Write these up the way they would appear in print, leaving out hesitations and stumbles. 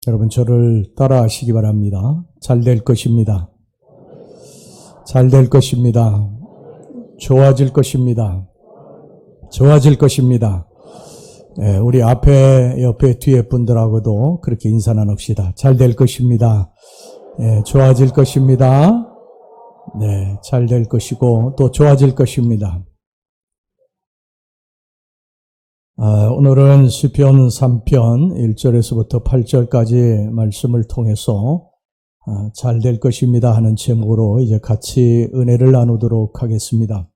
여러분 저를 따라하시기 바랍니다. 잘 될 것입니다. 잘 될 것입니다. 좋아질 것입니다. 좋아질 것입니다. 우리 앞에, 옆에, 뒤에 분들하고도 그렇게 인사 나눕시다. 잘 될 것입니다. 좋아질 것입니다. 네, 잘 될 것이고 또 좋아질 것입니다. 오늘은 시편 3편 1절에서부터 8절까지 말씀을 통해서 잘 될 것입니다 하는 제목으로 이제 같이 은혜를 나누도록 하겠습니다.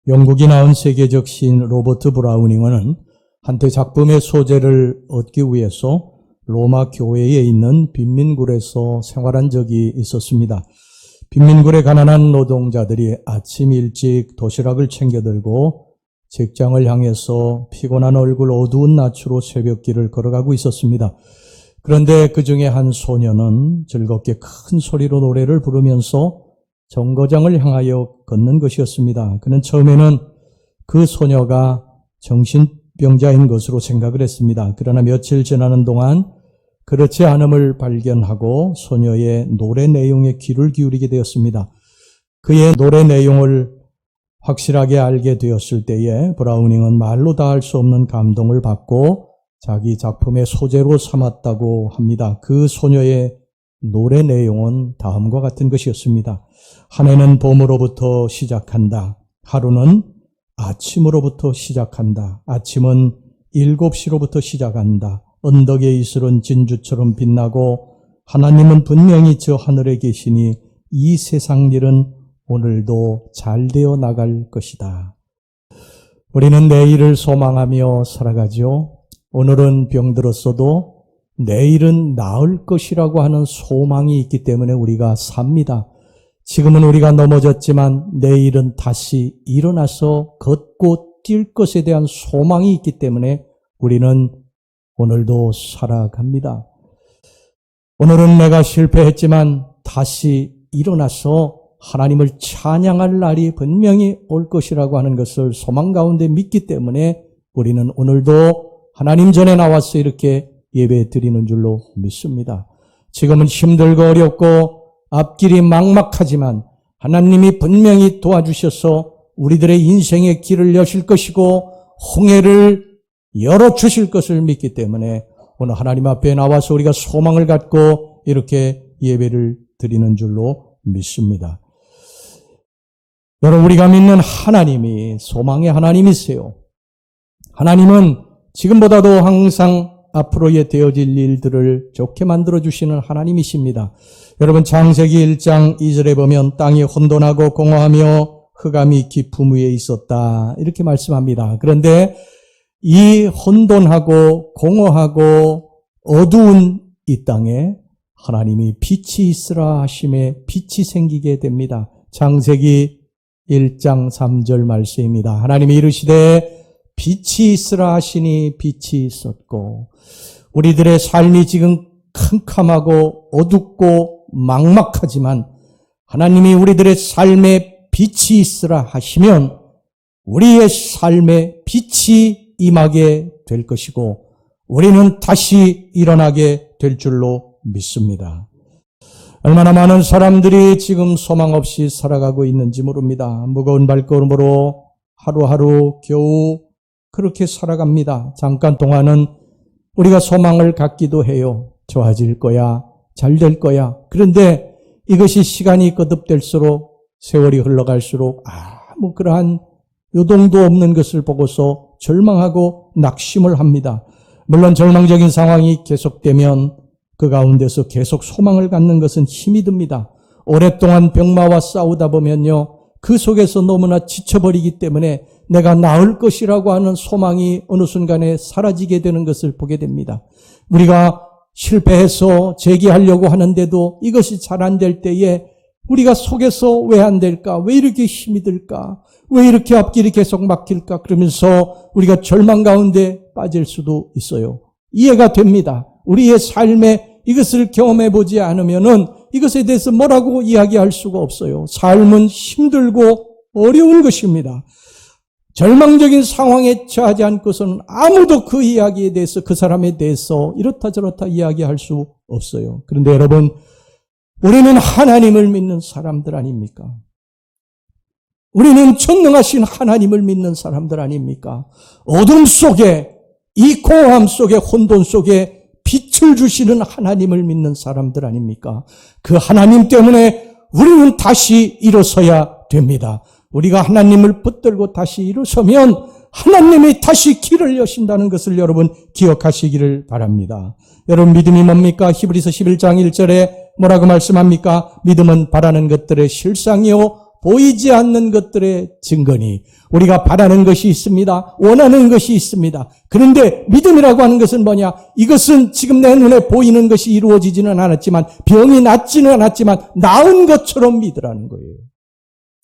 영국이 낳은 세계적 시인 로버트 브라우닝은 한때 작품의 소재를 얻기 위해서 로마 교회에 있는 빈민굴에서 생활한 적이 있었습니다. 빈민굴의 가난한 노동자들이 아침 일찍 도시락을 챙겨들고 직장을 향해서 피곤한 얼굴 어두운 낮으로 새벽길을 걸어가고 있었습니다. 그런데 그 중에 한 소녀는 즐겁게 큰 소리로 노래를 부르면서 정거장을 향하여 걷는 것이었습니다. 그는 처음에는 그 소녀가 정신병자인 것으로 생각을 했습니다. 그러나 며칠 지나는 동안 그렇지 않음을 발견하고 소녀의 노래 내용에 귀를 기울이게 되었습니다. 그의 노래 내용을 확실하게 알게 되었을 때에 브라우닝은 말로 다 할 수 없는 감동을 받고 자기 작품의 소재로 삼았다고 합니다. 그 소녀의 노래 내용은 다음과 같은 것이었습니다. 한 해는 봄으로부터 시작한다. 하루는 아침으로부터 시작한다. 아침은 7시로부터 시작한다. 언덕의 이슬은 진주처럼 빛나고 하나님은 분명히 저 하늘에 계시니 이 세상 일은 오늘도 잘 되어 나갈 것이다. 우리는 내일을 소망하며 살아가죠. 오늘은 병들었어도 내일은 나을 것이라고 하는 소망이 있기 때문에 우리가 삽니다. 지금은 우리가 넘어졌지만 내일은 다시 일어나서 걷고 뛸 것에 대한 소망이 있기 때문에 우리는 오늘도 살아갑니다. 오늘은 내가 실패했지만 다시 일어나서 하나님을 찬양할 날이 분명히 올 것이라고 하는 것을 소망 가운데 믿기 때문에 우리는 오늘도 하나님 전에 나와서 이렇게 예배 드리는 줄로 믿습니다. 지금은 힘들고 어렵고 앞길이 막막하지만 하나님이 분명히 도와주셔서 우리들의 인생의 길을 여실 것이고 홍해를 열어주실 것을 믿기 때문에 오늘 하나님 앞에 나와서 우리가 소망을 갖고 이렇게 예배를 드리는 줄로 믿습니다. 여러분, 우리가 믿는 하나님이 소망의 하나님이세요. 하나님은 지금보다도 항상 앞으로의 되어질 일들을 좋게 만들어주시는 하나님이십니다. 여러분, 창세기 1장 2절에 보면 땅이 혼돈하고 공허하며 흑암이 깊음 위에 있었다 이렇게 말씀합니다. 그런데 이 혼돈하고 공허하고 어두운 이 땅에 하나님이 빛이 있으라 하심에 빛이 생기게 됩니다. 창세기 1장 3절 말씀입니다. 하나님이 이르시되 빛이 있으라 하시니 빛이 있었고, 우리들의 삶이 지금 캄캄하고 어둡고 막막하지만 하나님이 우리들의 삶에 빛이 있으라 하시면 우리의 삶에 빛이 임하게 될 것이고 우리는 다시 일어나게 될 줄로 믿습니다. 얼마나 많은 사람들이 지금 소망 없이 살아가고 있는지 모릅니다. 무거운 발걸음으로 하루하루 겨우 그렇게 살아갑니다. 잠깐 동안은 우리가 소망을 갖기도 해요. 좋아질 거야, 잘 될 거야. 그런데 이것이 시간이 거듭될수록, 세월이 흘러갈수록 아무 그러한 요동도 없는 것을 보고서 절망하고 낙심을 합니다. 물론 절망적인 상황이 계속되면 그 가운데서 계속 소망을 갖는 것은 힘이 듭니다. 오랫동안 병마와 싸우다 보면요, 그 속에서 너무나 지쳐버리기 때문에 내가 나을 것이라고 하는 소망이 어느 순간에 사라지게 되는 것을 보게 됩니다. 우리가 실패해서 재기하려고 하는데도 이것이 잘 안 될 때에 우리가 속에서 왜 안 될까? 왜 이렇게 힘이 들까? 왜 이렇게 앞길이 계속 막힐까? 그러면서 우리가 절망 가운데 빠질 수도 있어요. 이해가 됩니다. 우리의 삶에 이것을 경험해 보지 않으면은 이것에 대해서 뭐라고 이야기할 수가 없어요. 삶은 힘들고 어려운 것입니다. 절망적인 상황에 처하지 않고서는 아무도 그 이야기에 대해서, 그 사람에 대해서 이렇다 저렇다 이야기할 수 없어요. 그런데 여러분, 우리는 하나님을 믿는 사람들 아닙니까? 우리는 전능하신 하나님을 믿는 사람들 아닙니까? 어둠 속에, 이 공허함 속에, 혼돈 속에 빛을 주시는 하나님을 믿는 사람들 아닙니까? 그 하나님 때문에 우리는 다시 일어서야 됩니다. 우리가 하나님을 붙들고 다시 일어서면 하나님이 다시 길을 여신다는 것을 여러분 기억하시기를 바랍니다. 여러분, 믿음이 뭡니까? 히브리서 11장 1절에 뭐라고 말씀합니까? 믿음은 바라는 것들의 실상이요 보이지 않는 것들의 증거니. 우리가 바라는 것이 있습니다. 원하는 것이 있습니다. 그런데 믿음이라고 하는 것은 뭐냐? 이것은 지금 내 눈에 보이는 것이 이루어지지는 않았지만, 병이 낫지는 않았지만 나은 것처럼 믿으라는 거예요.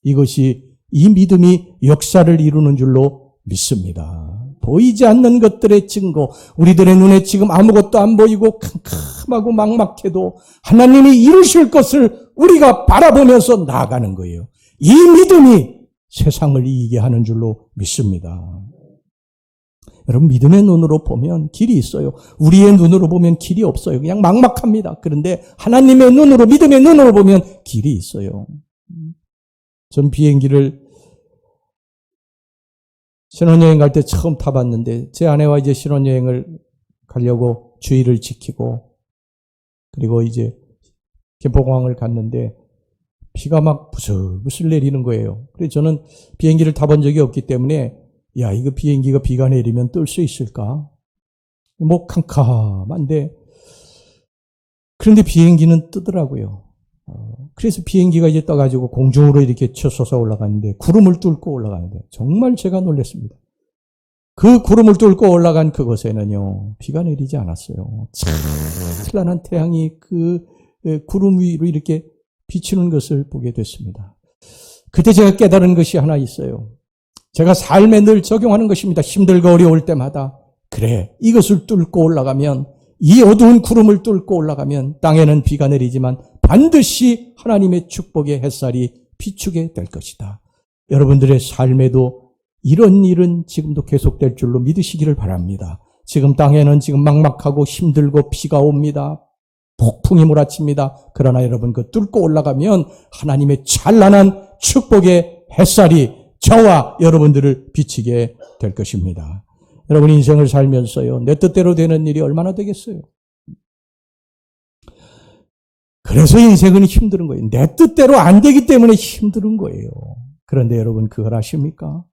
이것이, 이 믿음이 역사를 이루는 줄로 믿습니다. 보이지 않는 것들의 증거, 우리들의 눈에 지금 아무것도 안 보이고 캄캄하고 막막해도 하나님이 이루실 것을 우리가 바라보면서 나아가는 거예요. 이 믿음이 세상을 이기게 하는 줄로 믿습니다. 여러분, 믿음의 눈으로 보면 길이 있어요. 우리의 눈으로 보면 길이 없어요. 그냥 막막합니다. 그런데 하나님의 눈으로, 믿음의 눈으로 보면 길이 있어요. 전 비행기를 신혼여행 갈 때 처음 타봤는데, 제 아내와 이제 신혼여행을 가려고 주의를 지키고, 그리고 이제 김포공항을 갔는데 비가 막 부슬부슬 내리는 거예요. 그래서 저는 비행기를 타본 적이 없기 때문에, 야, 이거 비행기가 비가 내리면 뜰 수 있을까? 뭐 캄캄한데, 그런데 비행기는 뜨더라고요. 그래서 비행기가 이제 떠가지고 공중으로 이렇게 쳐솟아 올라가는데, 구름을 뚫고 올라가는데 정말 제가 놀랐습니다. 그 구름을 뚫고 올라간 그곳에는요, 비가 내리지 않았어요. 찬란한 태양이 그 구름 위로 이렇게 비추는 것을 보게 됐습니다. 그때 제가 깨달은 것이 하나 있어요. 제가 삶에 늘 적용하는 것입니다. 힘들고 어려울 때마다, 그래, 이것을 뚫고 올라가면, 이 어두운 구름을 뚫고 올라가면 땅에는 비가 내리지만 반드시 하나님의 축복의 햇살이 비추게 될 것이다. 여러분들의 삶에도 이런 일은 지금도 계속될 줄로 믿으시기를 바랍니다. 지금 땅에는 지금 막막하고 힘들고 비가 옵니다. 폭풍이 몰아칩니다. 그러나 여러분, 그 뚫고 올라가면 하나님의 찬란한 축복의 햇살이 저와 여러분들을 비치게 될 것입니다. 여러분, 인생을 살면서요, 내 뜻대로 되는 일이 얼마나 되겠어요? 그래서 인생은 힘든 거예요. 내 뜻대로 안 되기 때문에 힘든 거예요. 그런데 여러분, 그걸 아십니까?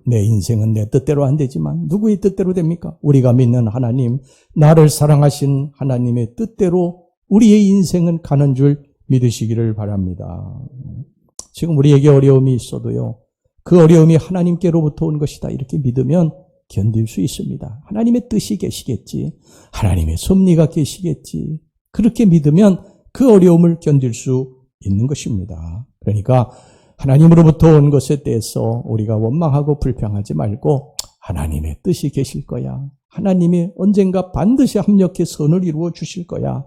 내 인생은 내 뜻대로 안 되지만 누구의 뜻대로 됩니까? 우리가 믿는 하나님, 나를 사랑하신 하나님의 뜻대로 우리의 인생은 가는 줄 믿으시기를 바랍니다. 지금 우리에게 어려움이 있어도요, 그 어려움이 하나님께로부터 온 것이다, 이렇게 믿으면 견딜 수 있습니다. 하나님의 뜻이 계시겠지, 하나님의 섭리가 계시겠지, 그렇게 믿으면 그 어려움을 견딜 수 있는 것입니다. 그러니까 하나님으로부터 온 것에 대해서 우리가 원망하고 불평하지 말고, 하나님의 뜻이 계실 거야, 하나님이 언젠가 반드시 합력해 선을 이루어 주실 거야,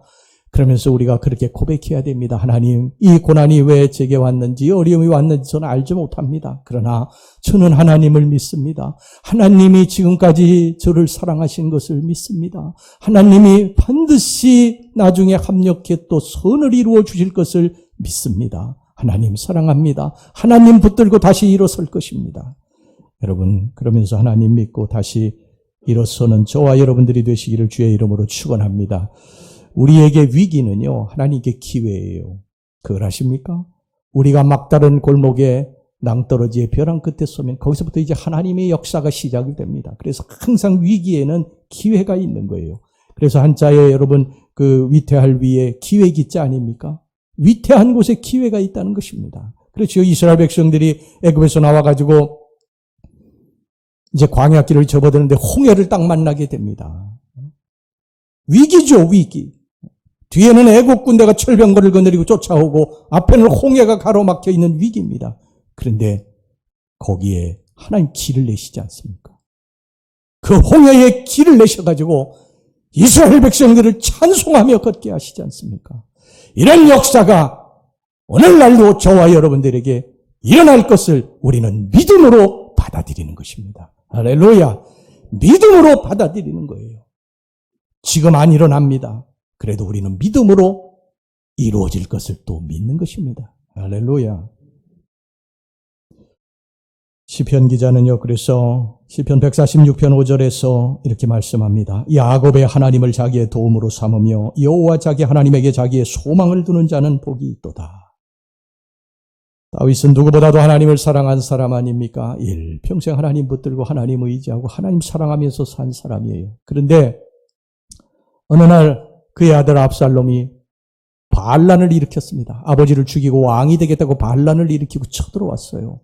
그러면서 우리가 그렇게 고백해야 됩니다. 하나님, 이 고난이 왜 제게 왔는지, 어려움이 왔는지 저는 알지 못합니다. 그러나 저는 하나님을 믿습니다. 하나님이 지금까지 저를 사랑하신 것을 믿습니다. 하나님이 반드시 나중에 합력해 또 선을 이루어 주실 것을 믿습니다. 하나님 사랑합니다. 하나님 붙들고 다시 일어설 것입니다. 여러분, 그러면서 하나님 믿고 다시 일어서는 저와 여러분들이 되시기를 주의 이름으로 축원합니다. 우리에게 위기는요, 하나님께 기회예요. 그걸 아십니까? 우리가 막다른 골목에 낭떠러지의 벼랑 끝에 서면 거기서부터 이제 하나님의 역사가 시작이 됩니다. 그래서 항상 위기에는 기회가 있는 거예요. 그래서 한자에 여러분, 그 위태할 위에 기회 기자 아닙니까? 위태한 곳에 기회가 있다는 것입니다. 그렇죠. 이스라엘 백성들이 애굽에서 나와가지고 이제 광야길을 접어드는데 홍해를 딱 만나게 됩니다. 위기죠, 위기. 뒤에는 애국 군대가 철병거를 거느리고 쫓아오고 앞에는 홍해가 가로막혀 있는 위기입니다. 그런데 거기에 하나님 길을 내시지 않습니까? 그 홍해에 길을 내셔가지고 이스라엘 백성들을 찬송하며 걷게 하시지 않습니까? 이런 역사가 오늘날도 저와 여러분들에게 일어날 것을 우리는 믿음으로 받아들이는 것입니다. 할렐루야. 믿음으로 받아들이는 거예요. 지금 안 일어납니다. 그래도 우리는 믿음으로 이루어질 것을 또 믿는 것입니다. 할렐루야. 시편 기자는요, 그래서 시편 146편 5절에서 이렇게 말씀합니다. 야곱의 하나님을 자기의 도움으로 삼으며 여호와 자기 하나님에게 자기의 소망을 두는 자는 복이 있도다. 다윗은 누구보다도 하나님을 사랑한 사람 아닙니까? 일평생 하나님 붙들고 하나님 의지하고 하나님 사랑하면서 산 사람이에요. 그런데 어느 날 그의 아들 압살롬이 반란을 일으켰습니다. 아버지를 죽이고 왕이 되겠다고 반란을 일으키고 쳐들어왔어요.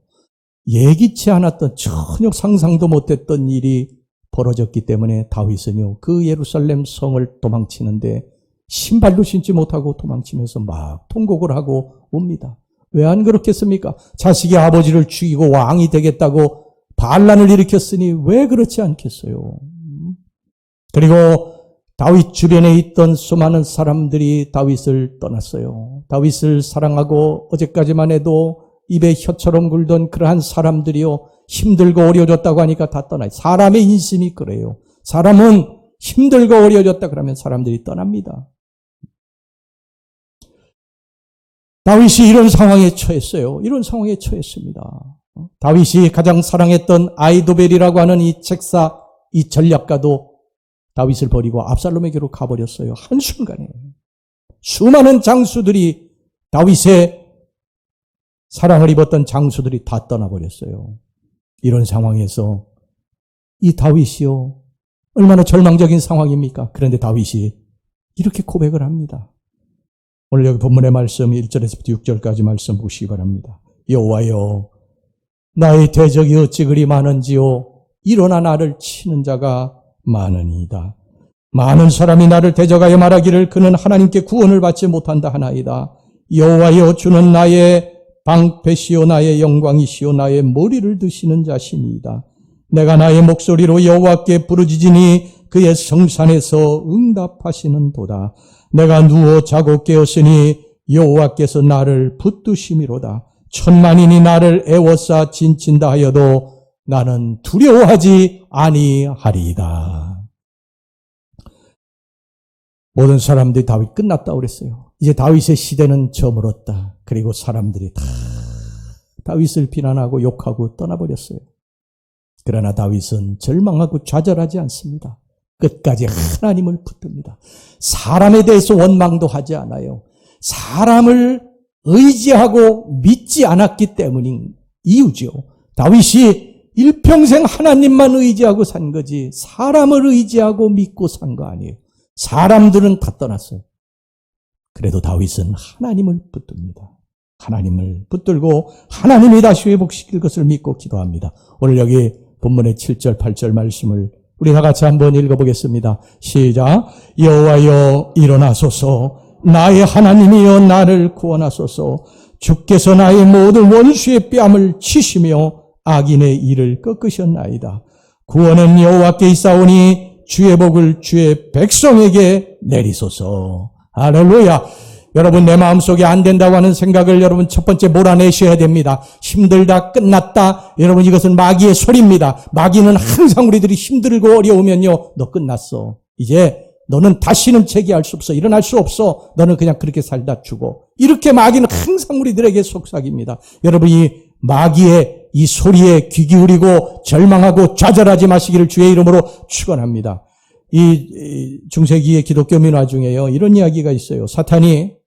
예기치 않았던 전혀 상상도 못했던 일이 벌어졌기 때문에 다윗은요, 그 예루살렘 성을 도망치는데 신발도 신지 못하고 도망치면서 막 통곡을 하고 옵니다. 왜 안 그렇겠습니까? 자식이 아버지를 죽이고 왕이 되겠다고 반란을 일으켰으니 왜 그렇지 않겠어요? 그리고 다윗 주변에 있던 수많은 사람들이 다윗을 떠났어요. 다윗을 사랑하고 어제까지만 해도 입에 혀처럼 굴던 그러한 사람들이요, 힘들고 어려워졌다고 하니까 다 떠나요. 사람의 인심이 그래요. 사람은 힘들고 어려워졌다 그러면 사람들이 떠납니다. 다윗이 이런 상황에 처했어요. 이런 상황에 처했습니다. 다윗이 가장 사랑했던 아이도벨이라고 하는 이 책사, 이 전략가도 다윗을 버리고 압살롬에게로 가버렸어요. 한순간에. 수많은 장수들이, 다윗의 사랑을 입었던 장수들이 다 떠나버렸어요. 이런 상황에서 이 다윗이요, 얼마나 절망적인 상황입니까? 그런데 다윗이 이렇게 고백을 합니다. 오늘 여기 본문의 말씀 1절에서부터 6절까지 말씀 보시기 바랍니다. 여호와여, 나의 대적이 어찌 그리 많은지요. 일어나 나를 치는 자가 많으니이다. 많은 사람이 나를 대적하여 말하기를 그는 하나님께 구원을 받지 못한다 하나이다. 여호와여, 주는 나의 방패시오 나의 영광이시오 나의 머리를 드시는 자신이다. 내가 나의 목소리로 여호와께 부르짖으니 그의 성산에서 응답하시는도다. 내가 누워 자고 깨었으니 여호와께서 나를 붙드심이로다. 천만인이 나를 애워싸 진친다 하여도 나는 두려워하지 아니하리이다. 모든 사람들이 다윗 끝났다고 그랬어요. 이제 다윗의 시대는 저물었다. 그리고 사람들이 다 다윗을 비난하고 욕하고 떠나버렸어요. 그러나 다윗은 절망하고 좌절하지 않습니다. 끝까지 하나님을 붙듭니다. 사람에 대해서 원망도 하지 않아요. 사람을 의지하고 믿지 않았기 때문인 이유죠. 다윗이 일평생 하나님만 의지하고 산 거지 사람을 의지하고 믿고 산 거 아니에요. 사람들은 다 떠났어요. 그래도 다윗은 하나님을 붙듭니다. 하나님을 붙들고 하나님이 다시 회복시킬 것을 믿고 기도합니다. 오늘 여기 본문의 7절, 8절 말씀을 우리 다 같이 한번 읽어보겠습니다. 시작. 여호와여 일어나소서. 나의 하나님이여 나를 구원하소서. 주께서 나의 모든 원수의 뺨을 치시며 악인의 일을 꺾으셨나이다. 구원은 여호와께 있사오니 주의 복을 주의 백성에게 내리소서. 할렐루야. 여러분, 내 마음속에 안 된다고 하는 생각을 여러분 첫 번째 몰아내셔야 됩니다. 힘들다, 끝났다. 여러분, 이것은 마귀의 소리입니다. 마귀는 항상 우리들이 힘들고 어려우면요, 너 끝났어. 이제 너는 다시는 재기할 수 없어. 일어날 수 없어. 너는 그냥 그렇게 살다 죽어. 이렇게 마귀는 항상 우리들에게 속삭입니다. 여러분, 이 마귀의 이 소리에 귀 기울이고 절망하고 좌절하지 마시기를 주의 이름으로 축원합니다. 이 중세기의 기독교 민화 중에요, 이런 이야기가 있어요. 사탄이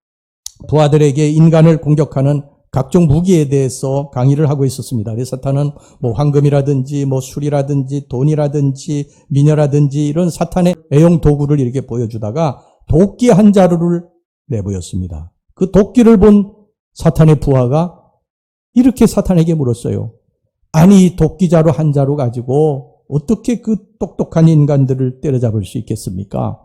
부하들에게 인간을 공격하는 각종 무기에 대해서 강의를 하고 있었습니다. 그래서 사탄은 뭐 황금이라든지 뭐 술이라든지 돈이라든지 미녀라든지 이런 사탄의 애용 도구를 이렇게 보여주다가 도끼 한 자루를 내보였습니다. 그 도끼를 본 사탄의 부하가 이렇게 사탄에게 물었어요. 아니, 이 도끼 자루 한 자루 가지고 어떻게 그 똑똑한 인간들을 때려잡을 수 있겠습니까?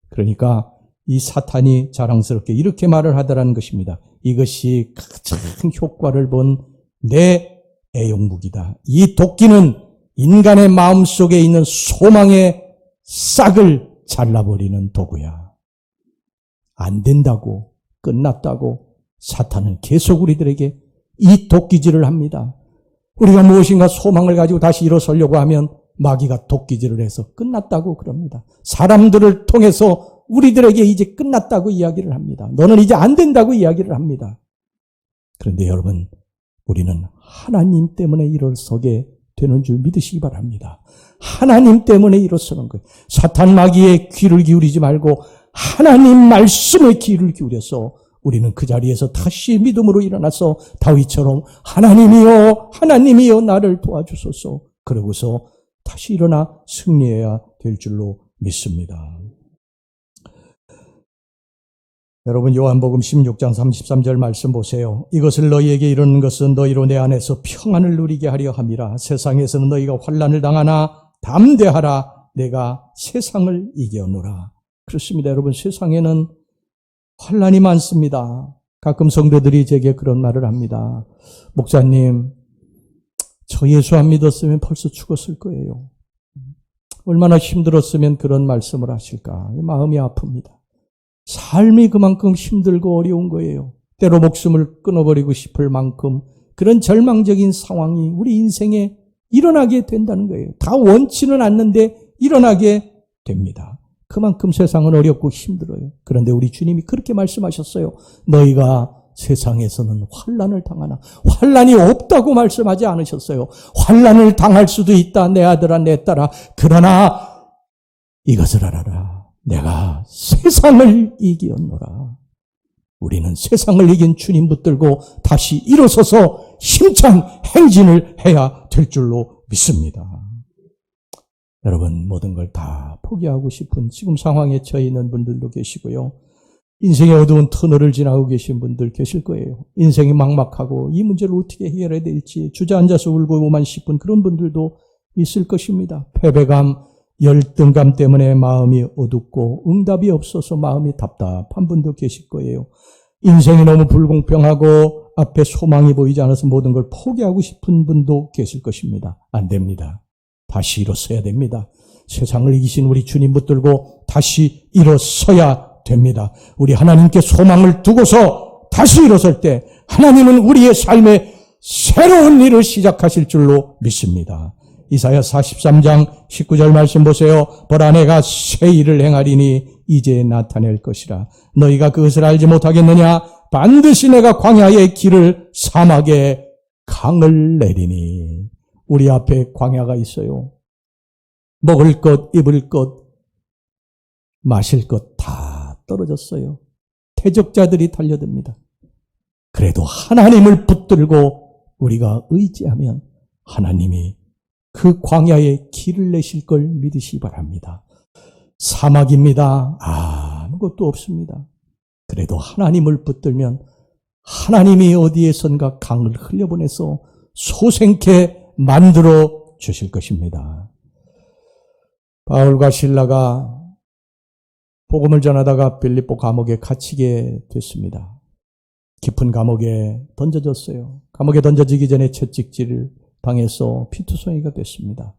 그러니까 이 사탄이 자랑스럽게 이렇게 말을 하더라는 것입니다. 이것이 가장 효과를 본 내 애용무기다. 이 도끼는 인간의 마음속에 있는 소망의 싹을 잘라버리는 도구야. 안 된다고, 끝났다고 사탄은 계속 우리들에게 이 도끼질을 합니다. 우리가 무엇인가 소망을 가지고 다시 일어서려고 하면 마귀가 도끼질을 해서 끝났다고 그럽니다. 사람들을 통해서 우리들에게 이제 끝났다고 이야기를 합니다. 너는 이제 안 된다고 이야기를 합니다. 그런데 여러분, 우리는 하나님 때문에 일어서게 되는 줄 믿으시기 바랍니다. 하나님 때문에 일어서는 거예요. 사탄 마귀의 귀를 기울이지 말고 하나님 말씀에 귀를 기울여서 우리는 그 자리에서 다시 믿음으로 일어나서 다윗처럼 하나님이여 하나님이여 나를 도와주소서, 그러고서 다시 일어나 승리해야 될 줄로 믿습니다. 여러분, 요한복음 16장 33절 말씀 보세요. 이것을 너희에게 이르는 것은 너희로 내 안에서 평안을 누리게 하려 함이라. 세상에서는 너희가 환난을 당하나 담대하라, 내가 세상을 이겨노라. 그렇습니다. 여러분, 세상에는 환난이 많습니다. 가끔 성도들이 제게 그런 말을 합니다. 목사님, 저 예수 안 믿었으면 벌써 죽었을 거예요. 얼마나 힘들었으면 그런 말씀을 하실까. 마음이 아픕니다. 삶이 그만큼 힘들고 어려운 거예요. 때로 목숨을 끊어버리고 싶을 만큼 그런 절망적인 상황이 우리 인생에 일어나게 된다는 거예요. 다 원치는 않는데 일어나게 됩니다. 그만큼 세상은 어렵고 힘들어요. 그런데 우리 주님이 그렇게 말씀하셨어요. 너희가 세상에서는 환난을 당하나. 환난이 없다고 말씀하지 않으셨어요. 환난을 당할 수도 있다, 내 아들아, 내 딸아. 그러나 이것을 알아라. 내가 세상을 이기었노라. 우리는 세상을 이긴 주님 붙들고 다시 일어서서 힘찬 행진을 해야 될 줄로 믿습니다. 여러분, 모든 걸 다 포기하고 싶은 지금 상황에 처해 있는 분들도 계시고요. 인생의 어두운 터널을 지나고 계신 분들 계실 거예요. 인생이 막막하고 이 문제를 어떻게 해결해야 될지 주저앉아서 울고만 싶은 그런 분들도 있을 것입니다. 패배감, 열등감 때문에 마음이 어둡고 응답이 없어서 마음이 답답한 분도 계실 거예요. 인생이 너무 불공평하고 앞에 소망이 보이지 않아서 모든 걸 포기하고 싶은 분도 계실 것입니다. 안 됩니다. 다시 일어서야 됩니다. 세상을 이기신 우리 주님 붙들고 다시 일어서야 됩니다. 우리 하나님께 소망을 두고서 다시 일어설 때 하나님은 우리의 삶에 새로운 일을 시작하실 줄로 믿습니다. 이사야 43장 19절 말씀 보세요. 보라, 내가 새 일을 행하리니 이제 나타낼 것이라. 너희가 그것을 알지 못하겠느냐? 반드시 내가 광야의 길을 사막에 강을 내리니. 우리 앞에 광야가 있어요. 먹을 것, 입을 것, 마실 것 다 떨어졌어요. 태적자들이 달려듭니다. 그래도 하나님을 붙들고 우리가 의지하면 하나님이 그 광야에 길을 내실 걸 믿으시기 바랍니다. 사막입니다. 아무것도 없습니다. 그래도 하나님을 붙들면 하나님이 어디에선가 강을 흘려보내서 소생케 만들어 주실 것입니다. 바울과 실라가 복음을 전하다가 빌립보 감옥에 갇히게 됐습니다. 깊은 감옥에 던져졌어요. 감옥에 던져지기 전에 채찍질을 당해서 피투성이가 됐습니다.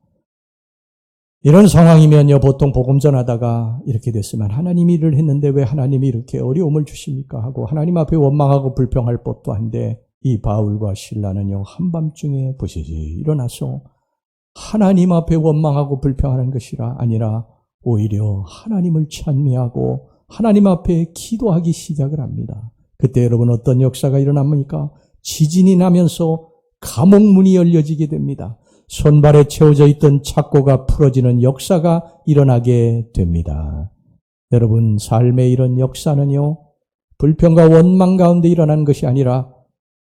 이런 상황이면요, 보통 복음 전하다가 이렇게 됐으면 하나님이 일을 했는데 왜 하나님이 이렇게 어려움을 주십니까 하고 하나님 앞에 원망하고 불평할 법도 한데, 이 바울과 실라는요, 한밤중에 부시시 일어나서 하나님 앞에 원망하고 불평하는 것이라 아니라 오히려 하나님을 찬미하고 하나님 앞에 기도하기 시작을 합니다. 그때 여러분 어떤 역사가 일어납니까? 지진이 나면서 감옥문이 열려지게 됩니다. 손발에 채워져 있던 착고가 풀어지는 역사가 일어나게 됩니다. 여러분, 삶의 이런 역사는요, 불평과 원망 가운데 일어나는 것이 아니라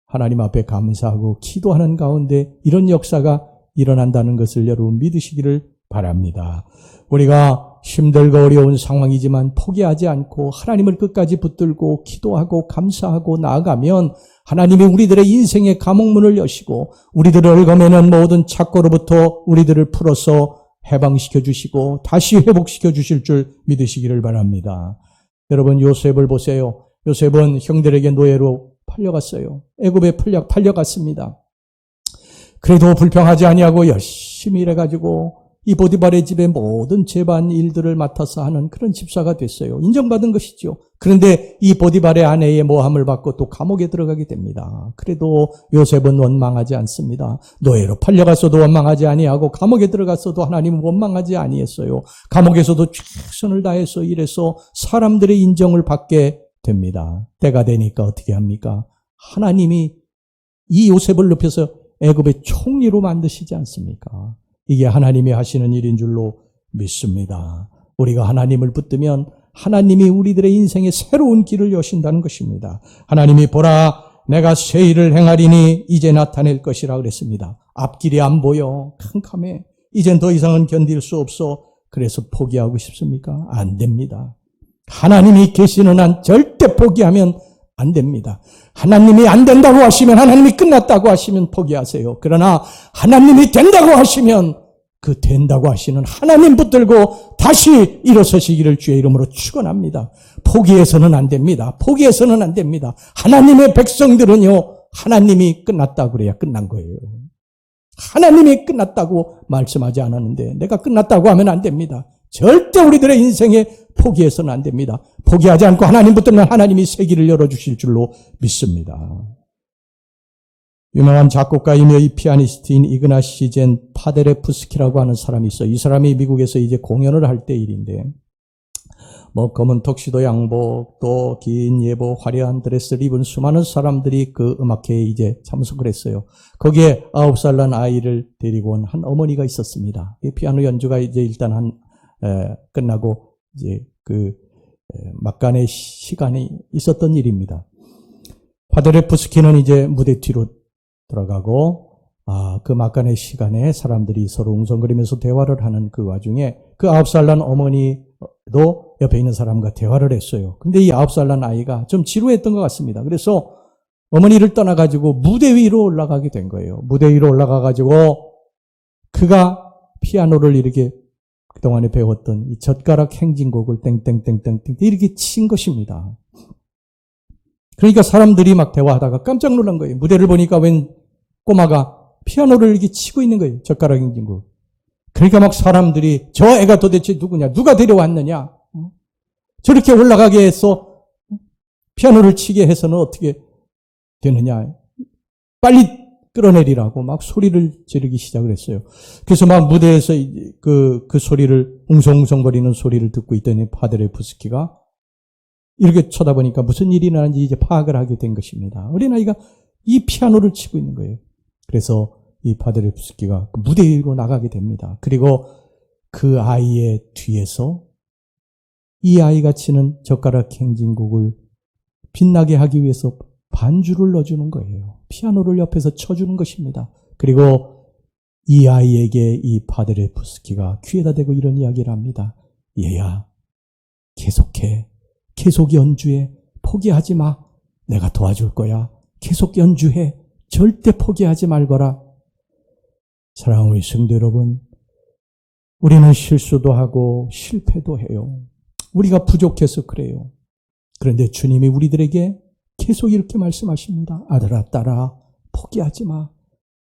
하나님 앞에 감사하고 기도하는 가운데 이런 역사가 일어난다는 것을 여러분 믿으시기를 바랍니다. 우리가 힘들고 어려운 상황이지만 포기하지 않고 하나님을 끝까지 붙들고 기도하고 감사하고 나아가면 하나님이 우리들의 인생의 감옥문을 여시고 우리들을 얽어매는 모든 착고로부터 우리들을 풀어서 해방시켜 주시고 다시 회복시켜 주실 줄 믿으시기를 바랍니다. 여러분, 요셉을 보세요. 요셉은 형들에게 노예로 팔려갔어요. 애굽에 팔려갔습니다. 그래도 불평하지 아니하고 열심히 일해가지고 이 보디발의 집의 모든 재반 일들을 맡아서 하는 그런 집사가 됐어요. 인정받은 것이죠. 그런데 이 보디발의 아내의 모함을 받고 또 감옥에 들어가게 됩니다. 그래도 요셉은 원망하지 않습니다. 노예로 팔려갔어도 원망하지 아니하고 감옥에 들어갔어도 하나님은 원망하지 아니했어요. 감옥에서도 최선을 다해서 일해서 사람들의 인정을 받게 됩니다. 때가 되니까 어떻게 합니까? 하나님이 이 요셉을 높여서 애굽의 총리로 만드시지 않습니까? 이게 하나님이 하시는 일인 줄로 믿습니다. 우리가 하나님을 붙들면 하나님이 우리들의 인생에 새로운 길을 여신다는 것입니다. 하나님이 보라 내가 새 일을 행하리니 이제 나타낼 것이라 그랬습니다. 앞길이 안 보여. 캄캄해. 이젠 더 이상은 견딜 수 없어. 그래서 포기하고 싶습니까? 안 됩니다. 하나님이 계시는 한 절대 포기하면 안 됩니다. 하나님이 안 된다고 하시면, 하나님이 끝났다고 하시면 포기하세요. 그러나 하나님이 된다고 하시면 그 된다고 하시는 하나님 붙들고 다시 일어서시기를 주의 이름으로 축원합니다. 포기해서는 안 됩니다. 포기해서는 안 됩니다. 하나님의 백성들은요, 하나님이 끝났다고 그래야 끝난 거예요. 하나님이 끝났다고 말씀하지 않았는데 내가 끝났다고 하면 안 됩니다. 절대 우리들의 인생에 포기해서는 안 됩니다. 포기하지 않고 하나님 붙들면 하나님이 새 길을 열어주실 줄로 믿습니다. 유명한 작곡가이며 이 피아니스트인 이그나시 젠 파데레프스키라고 하는 사람이 있어요. 이 사람이 미국에서 이제 공연을 할 때 일인데, 검은 턱시도 양복, 또 긴 예복, 화려한 드레스를 입은 수많은 사람들이 그 음악회에 이제 참석을 했어요. 거기에 9살 난 아이를 데리고 온 한 어머니가 있었습니다. 이 피아노 연주가 이제 일단 끝나고 이제 막간의 시간이 있었던 일입니다. 파데레프스키는 이제 무대 뒤로 들어가고, 그 막간의 시간에 사람들이 서로 웅성거리면서 대화를 하는 그 와중에 그 9살 난 어머니도 옆에 있는 사람과 대화를 했어요. 근데 이 9살 난 아이가 좀 지루했던 것 같습니다. 그래서 어머니를 떠나가지고 무대 위로 올라가게 된 거예요. 무대 위로 올라가가지고 그가 피아노를 이렇게 그동안에 배웠던 이 젓가락 행진곡을 땡땡땡땡땡 이렇게 친 것입니다. 그러니까 사람들이 막 대화하다가 깜짝 놀란 거예요. 무대를 보니까 웬 꼬마가 피아노를 이렇게 치고 있는 거예요. 젓가락 행진곡. 그러니까 막 사람들이 저 애가 도대체 누구냐? 누가 데려왔느냐? 저렇게 올라가게 해서 피아노를 치게 해서는 어떻게 되느냐? 빨리 끌어내리라고 막 소리를 지르기 시작을 했어요. 그래서 막 무대에서 그 소리를, 웅성웅성거리는 소리를 듣고 있더니 파데레프스키가 이렇게 쳐다보니까 무슨 일이 나는지 이제 파악을 하게 된 것입니다. 어린아이가 이 피아노를 치고 있는 거예요. 그래서 이 파데레프스키가 무대 위로 나가게 됩니다. 그리고 그 아이의 뒤에서 이 아이가 치는 젓가락 행진곡을 빛나게 하기 위해서 반주를 넣어주는 거예요. 피아노를 옆에서 쳐주는 것입니다. 그리고 이 아이에게 이 파데레프스키가 귀에다 대고 이런 이야기를 합니다. 얘야, 계속해. 계속 연주해. 포기하지 마. 내가 도와줄 거야. 계속 연주해. 절대 포기하지 말거라. 사랑하는 우리 성도 여러분, 우리는 실수도 하고 실패도 해요. 우리가 부족해서 그래요. 그런데 주님이 우리들에게 계속 이렇게 말씀하십니다. 아들아, 딸아, 포기하지 마.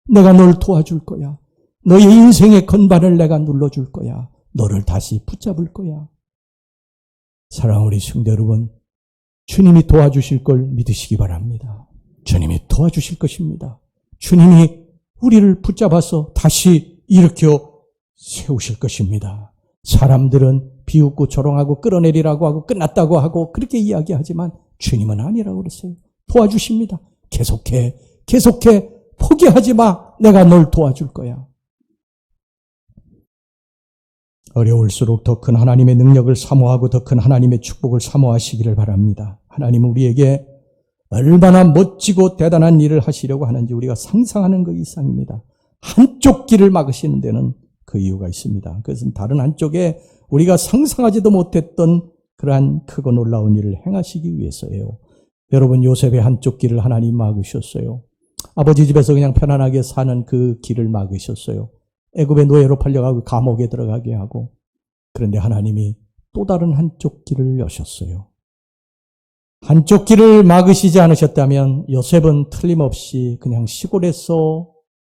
내가 널 도와줄 거야. 너의 인생의 건반을 내가 눌러줄 거야. 너를 다시 붙잡을 거야. 사랑하는 우리 성도 여러분, 주님이 도와주실 걸 믿으시기 바랍니다. 주님이 도와주실 것입니다. 주님이 우리를 붙잡아서 다시 일으켜 세우실 것입니다. 사람들은 비웃고 조롱하고 끌어내리라고 하고 끝났다고 하고 그렇게 이야기하지만 주님은 아니라고 그랬어요. 도와주십니다. 계속해. 계속해. 포기하지 마. 내가 널 도와줄 거야. 어려울수록 더 큰 하나님의 능력을 사모하고 더 큰 하나님의 축복을 사모하시기를 바랍니다. 하나님은 우리에게 얼마나 멋지고 대단한 일을 하시려고 하는지 우리가 상상하는 것 이상입니다. 한쪽 길을 막으시는 데는 그 이유가 있습니다. 그것은 다른 한쪽에 우리가 상상하지도 못했던 그러한 크고 놀라운 일을 행하시기 위해서예요. 여러분, 요셉의 한쪽 길을 하나님 막으셨어요. 아버지 집에서 그냥 편안하게 사는 그 길을 막으셨어요. 애굽의 노예로 팔려가고 감옥에 들어가게 하고. 그런데 하나님이 또 다른 한쪽 길을 여셨어요. 한쪽 길을 막으시지 않으셨다면 요셉은 틀림없이 그냥 시골에서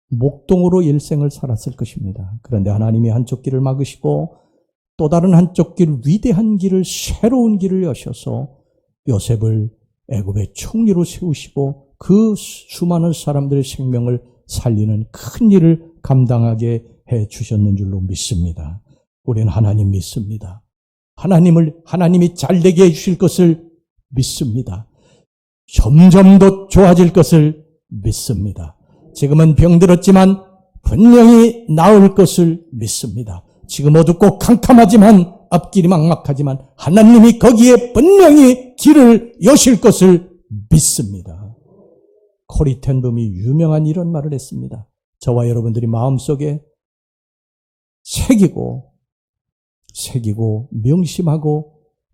목동으로 일생을 살았을 것입니다. 그런데 하나님이 한쪽 길을 막으시고 또 다른 한쪽 길, 위대한 길을, 새로운 길을 여셔서 요셉을 애굽의 총리로 세우시고 그 수많은 사람들의 생명을 살리는 큰 일을 감당하게 해 주셨는 줄로 믿습니다. 우리는 하나님 믿습니다. 하나님이 잘되게 해 주실 것을 믿습니다. 점점 더 좋아질 것을 믿습니다. 지금은 병들었지만 분명히 나을 것을 믿습니다. 지금 어둡고 캄캄하지만 앞길이 막막하지만 하나님이 거기에 분명히 길을 여실 것을 믿습니다. 코리 텐붐이 유명한 이런 말을 했습니다. 저와 여러분들이 마음속에 새기고 명심하고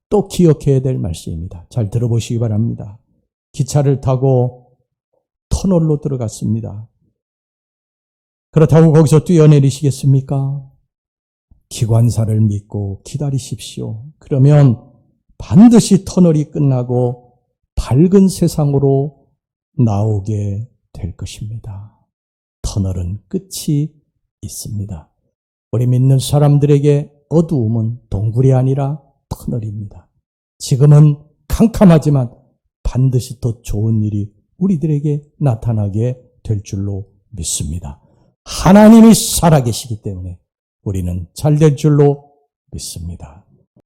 또 기억해야 될 말씀입니다. 잘 들어보시기 바랍니다. 기차를 타고 터널로 들어갔습니다. 그렇다고 거기서 뛰어내리시겠습니까? 기관사를 믿고 기다리십시오. 그러면 반드시 터널이 끝나고 밝은 세상으로 나오게 될 것입니다. 터널은 끝이 있습니다. 우리 믿는 사람들에게 어두움은 동굴이 아니라 터널입니다. 지금은 캄캄하지만 반드시 더 좋은 일이 우리들에게 나타나게 될 줄로 믿습니다. 하나님이 살아계시기 때문에 우리는 잘 될 줄로 믿습니다.